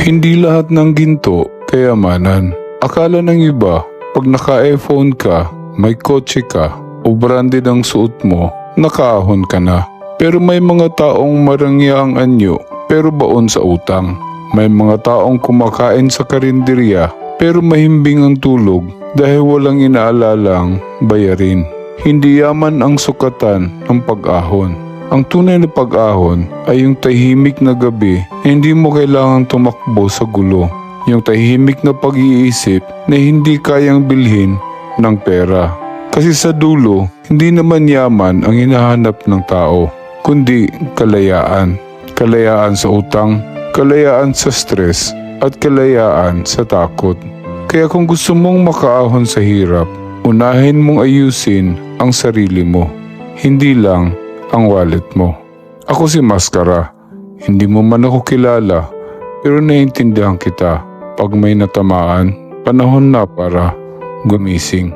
Hindi lahat ng ginto kayamanan. Akala ng iba, pag naka-iPhone ka, may kotse ka, o branded ang suot mo, nakaahon ka na. Pero may mga taong marangya ang anyo, pero baon sa utang. May mga taong kumakain sa karinderya, pero mahimbing ang tulog dahil walang inaalalang bayarin. Hindi yaman ang sukatan ng pag-ahon. Ang tunay na pag-ahon ay yung tahimik na gabi na hindi mo kailangang tumakbo sa gulo. Yung tahimik na pag-iisip na hindi kayang bilhin ng pera. Kasi sa dulo, hindi naman yaman ang hinahanap ng tao, kundi kalayaan. Kalayaan sa utang, kalayaan sa stress, at kalayaan sa takot. Kaya kung gusto mong makaahon sa hirap, unahin mong ayusin ang sarili mo, hindi lang ang wallet mo. Ako si Maskara. Hindi mo man ako kilala, pero naiintindihan kita. Pag may natamaan, panahon na para gumising.